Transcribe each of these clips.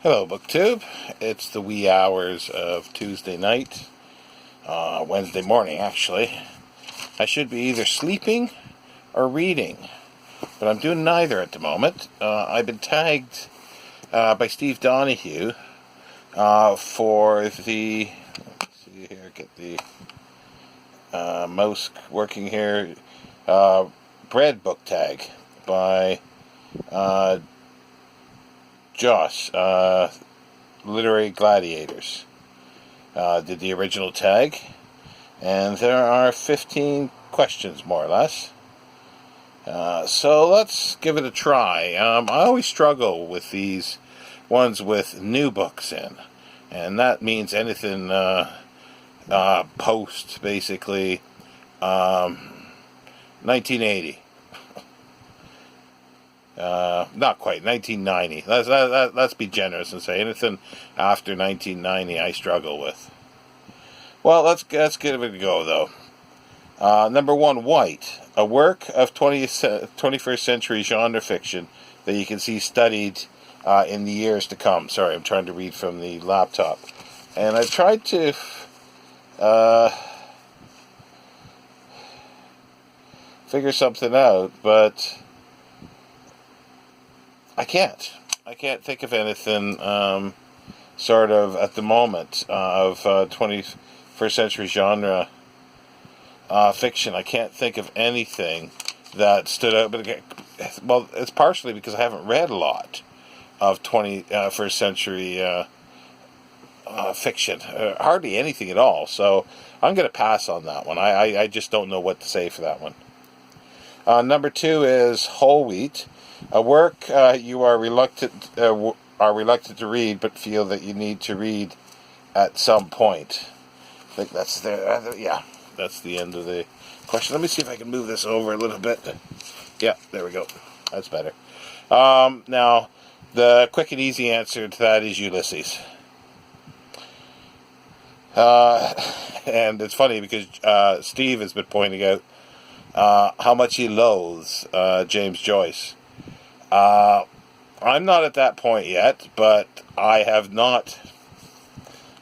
Hello, BookTube. It's the wee hours of Tuesday night, Wednesday morning, actually. I should be either sleeping or reading, but I'm doing neither at the moment. I've been tagged by Steve Donoghue for the, let's see here, get the mouse working here, bread book tag by Josh, Literary Gladiators, did the original tag, and there are 15 questions, more or less. So let's give it a try. I always struggle with these ones with new books in, and that means anything post, basically, 1980. Not quite, 1990. Let's be generous and say anything after 1990 I struggle with. Well, let's give it a go, though. Number one, White, a work of 21st century genre fiction that you can see studied in the years to come. Sorry, I'm trying to read from the laptop. And I've tried to figure something out, but I can't think of anything sort of at the moment of 21st century genre fiction. I can't think of anything that stood out. But well, it's partially because I haven't read a lot of 21st century fiction. Hardly anything at all. So I'm going to pass on that one. I just don't know what to say for that one. Number two is Whole Wheat. A work you are reluctant to read, but feel that you need to read at some point. I think that's that's the end of the question. Let me see if I can move this over a little bit. Yeah, there we go. That's better. Now, the quick and easy answer to that is Ulysses. And it's funny because Steve has been pointing out how much he loathes James Joyce. I'm not at that point yet, but I'm not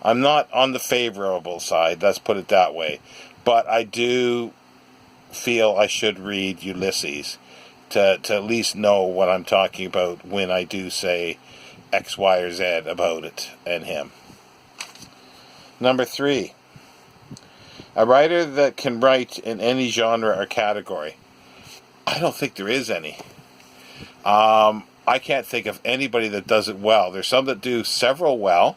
on the favorable side, let's put it that way. But I do feel I should read Ulysses to at least know what I'm talking about when I do say X, Y, or Z about it and him. Number three, a writer that can write in any genre or category. I don't think there is any. I can't think of anybody that does it well. There's some that do several well,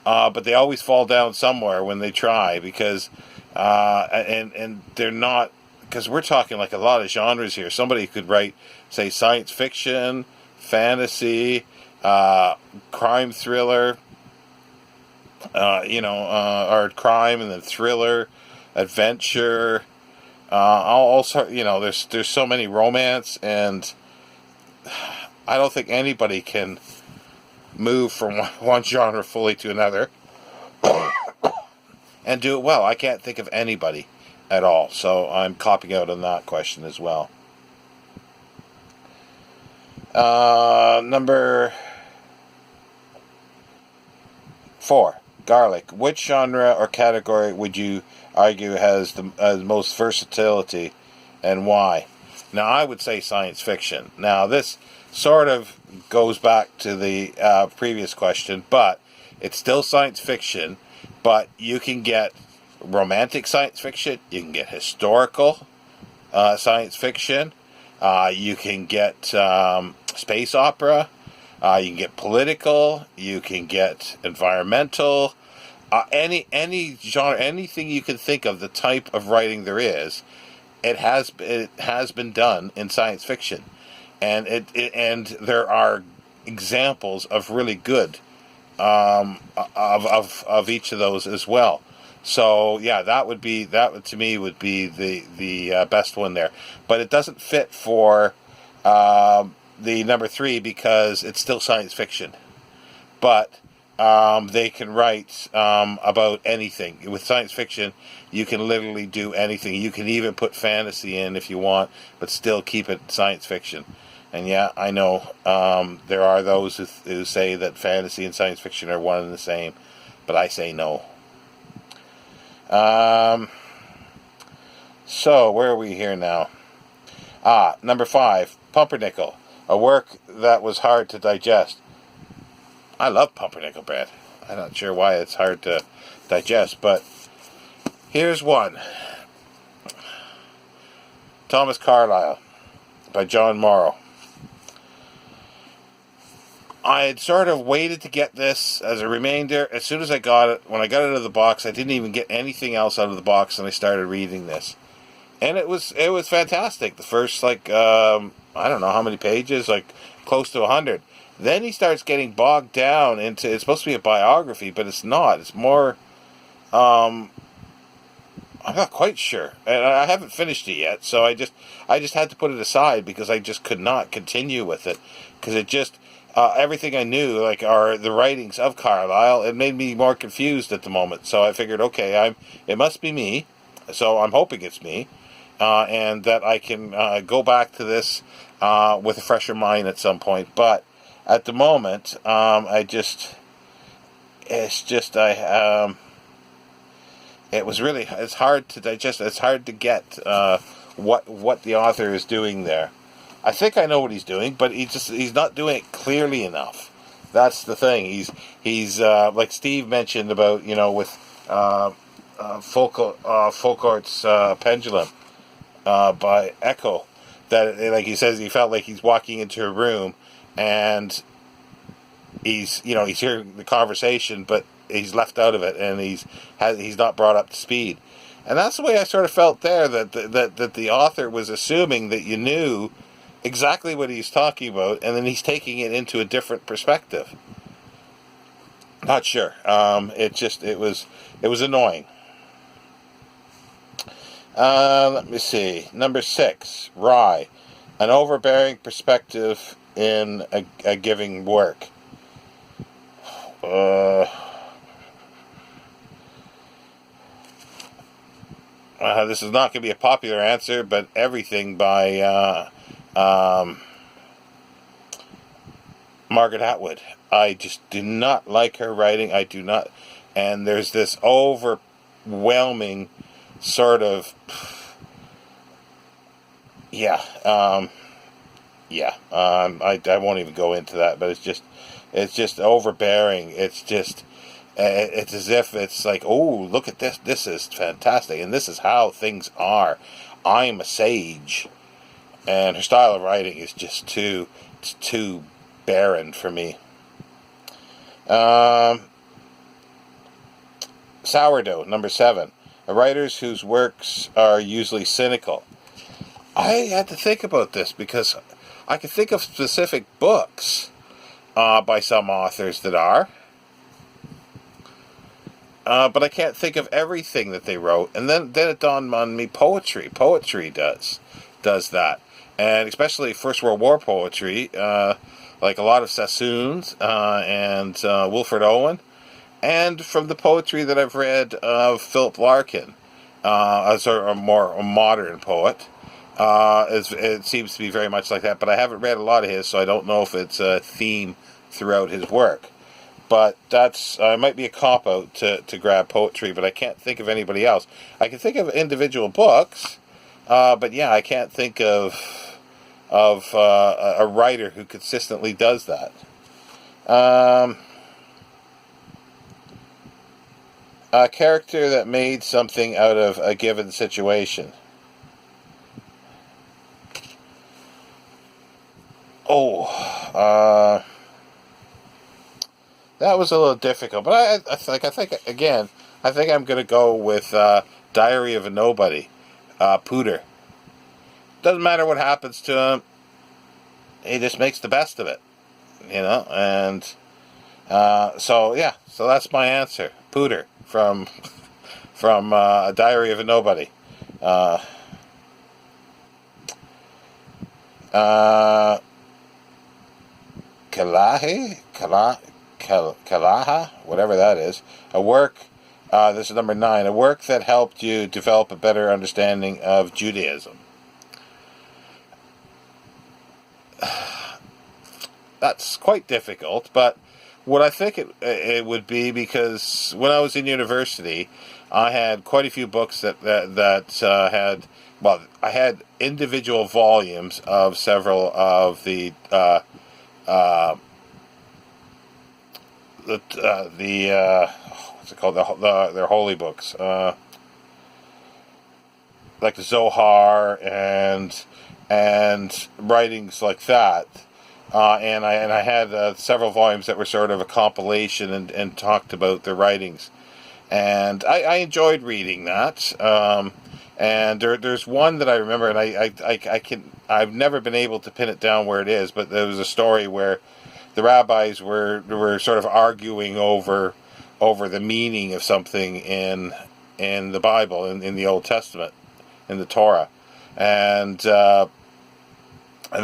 but they always fall down somewhere when they try because, and they're not, because we're talking like a lot of genres here. Somebody could write, say, science fiction, fantasy, crime thriller, or crime and then thriller, adventure. Also, there's so many romance, and I don't think anybody can move from one genre fully to another and do it well. I can't think of anybody at all, so I'm copping out on that question as well. Number 4, garlic. Which genre or category would you argue has the most versatility, and why? Now, I would say science fiction. Now, this sort of goes back to the previous question, but it's still science fiction, but you can get romantic science fiction, you can get historical science fiction, you can get space opera, you can get political, you can get environmental, any genre, anything you can think of, the type of writing there is, it has been done in science fiction, and and there are examples of really good of each of those as well. So yeah, that to me would be the best one there, but it doesn't fit for the number 3 because it's still science fiction, but they can write about anything. With science fiction, you can literally do anything. You can even put fantasy in if you want, but still keep it science fiction. And yeah, I know there are those who say that fantasy and science fiction are one and the same, but I say no. So, where are we here now? Number 5, Pumpernickel, a work that was hard to digest. I love pumpernickel bread. I'm not sure why it's hard to digest, but here's one. Thomas Carlyle by John Morrow. I had sort of waited to get this as a remainder. As soon as I got it, when I got it out of the box, I didn't even get anything else out of the box, and I started reading this. And it was fantastic. The first, I don't know how many pages, close to 100. Then he starts getting bogged down into, it's supposed to be a biography, but it's not. It's more, I'm not quite sure. And I haven't finished it yet, so I just had to put it aside because I just could not continue with it. Because it just, everything I knew, are the writings of Carlyle, it made me more confused at the moment. So I figured, okay, it must be me. So I'm hoping it's me. And that I can go back to this with a fresher mind at some point. But at the moment, it was really, it's hard to digest. It's hard to get what the author is doing there. I think I know what he's doing, but he's not doing it clearly enough. That's the thing. He's like Steve mentioned about, with Foucault's Pendulum by Echo, that he says he felt like he's walking into a room and he's hearing the conversation, but he's left out of it, and he's not brought up to speed. And that's the way I sort of felt there, that the author was assuming that you knew exactly what he's talking about, and then he's taking it into a different perspective. Not sure. It was annoying. Let me see. Number 6, Rye, an overbearing perspective in a giving work. This is not going to be a popular answer, but Everything by Margaret Atwood. I just do not like her writing. I do not. And there's this overwhelming sort of, I won't even go into that, but it's just overbearing. It's as if it's like, oh, look at this. This is fantastic, and this is how things are. I'm a sage. And her style of writing is just too barren for me. Sourdough, number 7. Writers whose works are usually cynical. I had to think about this because I could think of specific books by some authors that are. But I can't think of everything that they wrote. And then it dawned on me, poetry. Poetry does that. And especially First World War poetry, like a lot of Sassoon's and Wilfred Owen. And from the poetry that I've read of Philip Larkin, as a more modern poet, it seems to be very much like that. But I haven't read a lot of his, so I don't know if it's a theme throughout his work. But that's might be a cop-out to grab poetry, but I can't think of anybody else. I can think of individual books, but yeah, I can't think of a writer who consistently does that. A character that made something out of a given situation. That was a little difficult, but I think I'm going to go with Diary of a Nobody, Pooter. Doesn't matter what happens to him, he just makes the best of it, and so that's my answer, Pooter, from A Diary of a Nobody. Challah, whatever that is, a work, this is number 9, a work that helped you develop a better understanding of Judaism. that's quite difficult. But what I think it would be, because when I was in university, I had quite a few books that had, well, I had individual volumes of several of the what's it called, their holy books, like the Zohar and writings like that. And I had several volumes that were sort of a compilation and talked about their writings, and I enjoyed reading that. And there's one that I remember, and I've never been able to pin it down where it is, but there was a story where the rabbis were sort of arguing over the meaning of something in the Bible, in the Old Testament, in the Torah, and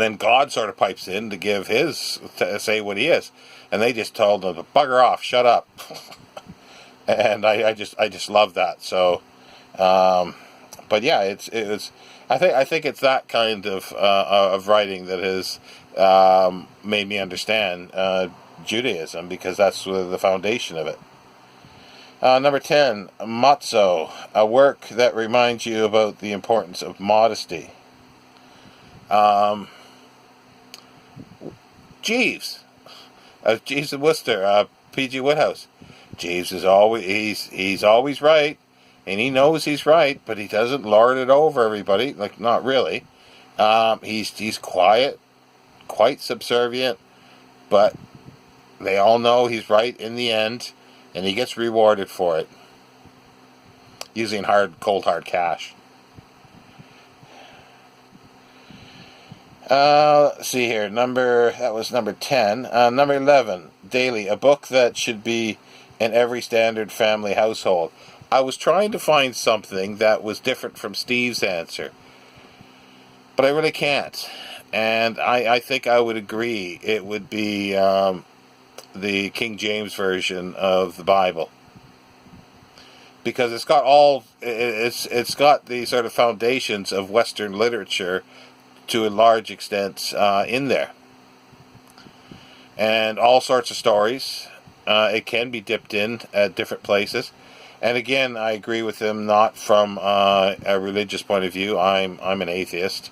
then God sort of pipes in to give to say what he is, and they just told him to bugger off, shut up. And I just love that. So, but yeah, it was. I think it's that kind of writing that has made me understand Judaism, because that's the foundation of it. Number 10, Matzo, a work that reminds you about the importance of modesty. Jeeves of Worcester, P.G. Woodhouse. Jeeves is he's always right, and he knows he's right, but he doesn't lord it over everybody. Like, not really. He's quiet, quite subservient, but they all know he's right in the end, and he gets rewarded for it, usually in cold hard cash. Let's see here. That was number 10. Number 11, Daily, a book that should be in every standard family household. I was trying to find something that was different from Steve's answer, but I really can't. And I think I would agree it would be the King James Version of the Bible, because it's got the sort of foundations of Western literature to a large extent in there, and all sorts of stories. It can be dipped in at different places, and again, I agree with him, not from a religious point of view. I'm an atheist,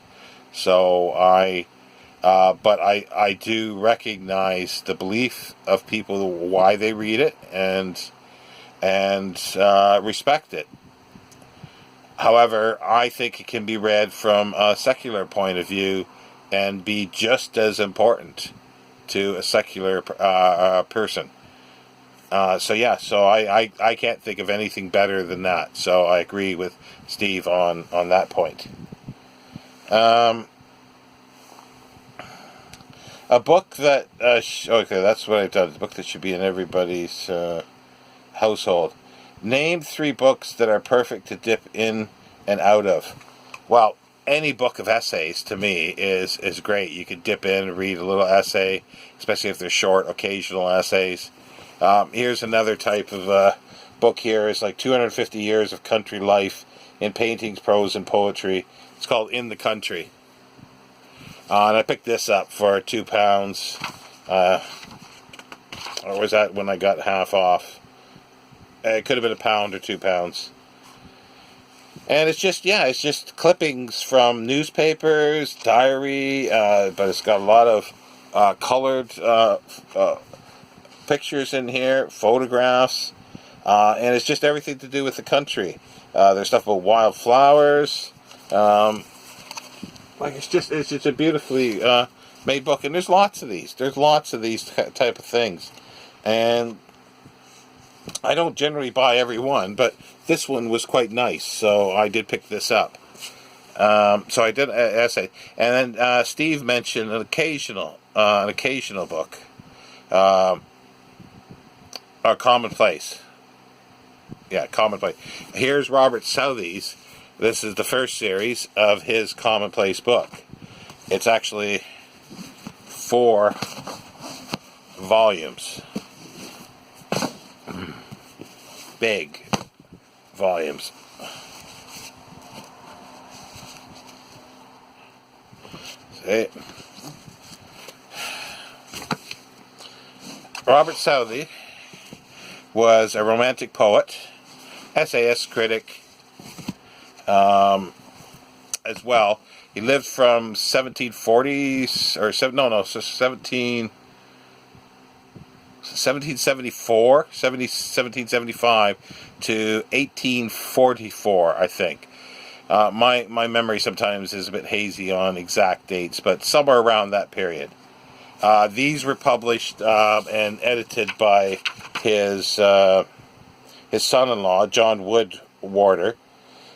so but I do recognize the belief of people, why they read it, and respect it. However, I think it can be read from a secular point of view and be just as important to a secular person. So I can't think of anything better than that. So I agree with Steve on that point. A book that okay, that's what I've done. A book that should be in everybody's household. Name 3 books that are perfect to dip in and out of. Well, any book of essays to me is great. You could dip in and read a little essay, especially if they're short, occasional essays. Here's another type of book here. It's like 250 Years of Country Life in Paintings, Prose, and Poetry. It's called In the Country. And I picked this up for £2. Or was that when I got half off? It could have been £1 or £2. And it's just clippings from newspapers, diary, but it's got a lot of colored pictures in here, photographs, and it's just everything to do with the country. There's stuff about wildflowers. It's just a beautifully made book, and there's lots of these. There's lots of these type of things, and I don't generally buy every one, but this one was quite nice, so I did pick this up. So I did an essay, and then Steve mentioned an occasional book, A Commonplace. Yeah, Commonplace. Here's Robert Southey's. This is the first series of his Commonplace book. It's actually 4 volumes. Big volumes. See? Robert Southey was a romantic poet, essayist, critic, as well. He lived from 1740s, or 1775 to 1844, I think. My memory sometimes is a bit hazy on exact dates, but somewhere around that period. These were published and edited by his son-in-law, John Woodwarder,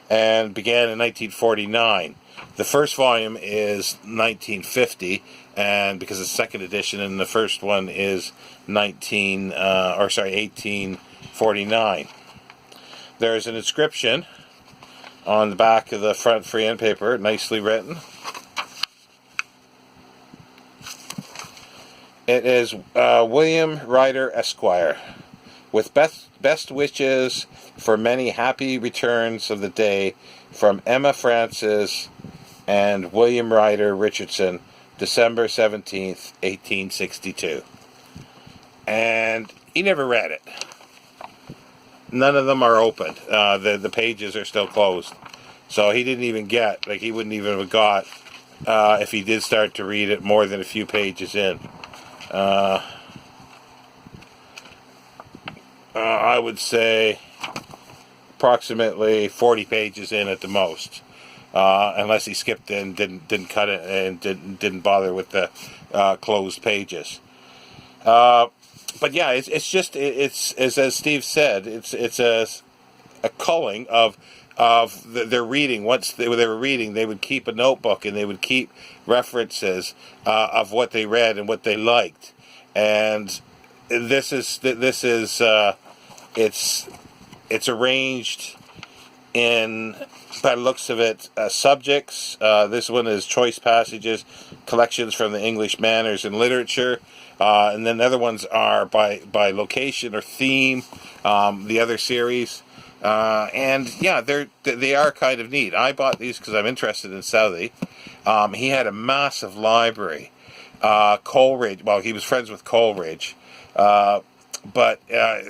and began in 1949. The first volume is 1950, and because it's second edition, and the first one is 1849. There's an inscription on the back of the front freehand paper, nicely written. It is William Ryder, Esquire, with best wishes for many happy returns of the day from Emma Francis and William Ryder Richardson, December 17th, 1862. And he never read it. None of them are open. The pages are still closed. So he didn't even get, he wouldn't even have got, if he did start to read it, more than a few pages in. I would say approximately 40 pages in at the most, unless he skipped it and didn't cut it and didn't bother with the closed pages. But yeah, it's just as Steve said, it's a culling of their reading. Once they were reading, they would keep a notebook and they would keep references of what they read and what they liked. And this is it's arranged in, by the looks of it, subjects. This one is choice passages, collections from the English manners and literature, and then the other ones are by location or theme. The other series. And yeah, they are kind of neat. I bought these because I'm interested in Southey. He had a massive library. Coleridge, well, he was friends with Coleridge, but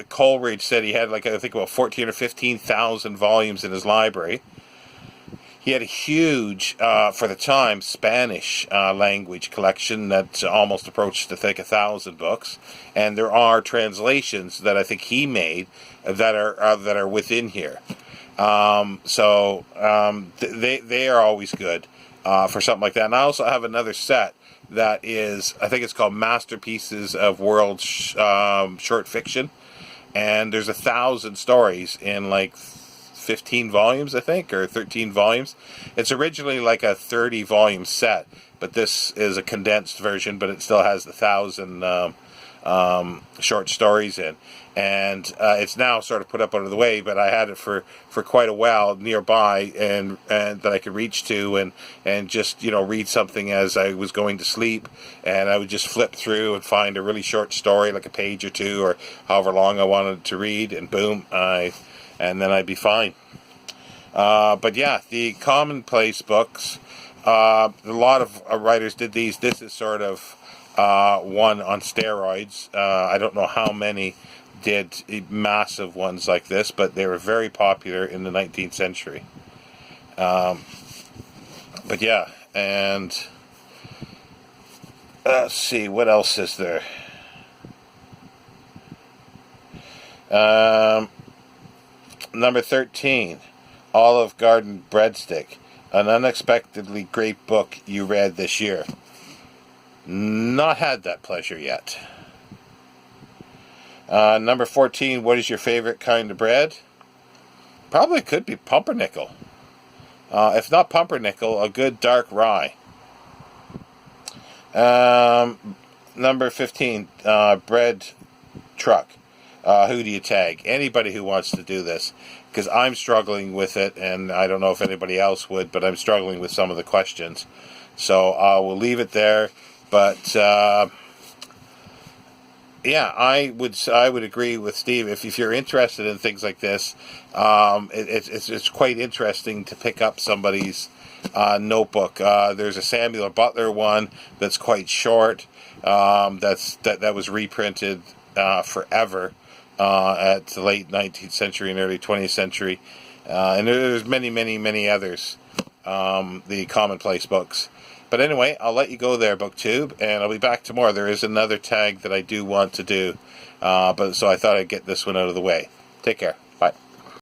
Coleridge said he had I think about 14 or 15,000 volumes in his library. He had a huge, for the time, Spanish language collection that almost approached, I think, 1,000 books. And there are translations that I think he made that are within here. They are always good for something like that. And I also have another set that is, I think it's called Masterpieces of World Short Fiction. And there's 1,000 stories in 15 volumes, I think, or 13 volumes. It's originally a 30-volume set, but this is a condensed version, but it still has the 1,000 short stories in. And it's now sort of put up out of the way, but I had it for quite a while nearby, and that I could reach to and just read something as I was going to sleep, and I would just flip through and find a really short story, like a page or two, or however long I wanted to read, and boom, and then I'd be fine. But yeah, the commonplace books, a lot of writers did these. This is sort of one on steroids. I don't know how many did massive ones like this, but they were very popular in the 19th century. But yeah, and let's see, what else is there? Number 13, Olive Garden Breadstick, an unexpectedly great book you read this year. Not had that pleasure yet. Number 14, what is your favorite kind of bread? Probably could be pumpernickel. If not pumpernickel, a good dark rye. Number 15, bread truck. Who do you tag? Anybody who wants to do this, because I'm struggling with it, and I don't know if anybody else would, but I'm struggling with some of the questions. So we'll leave it there. But yeah, I would agree with Steve. If you're interested in things like this, it's quite interesting to pick up somebody's notebook. There's a Samuel Butler one that's quite short. That was reprinted forever at the late 19th century and early 20th century. And there's many, many, many others, the commonplace books. But anyway, I'll let you go there, BookTube, and I'll be back tomorrow. There is another tag that I do want to do, so I thought I'd get this one out of the way. Take care.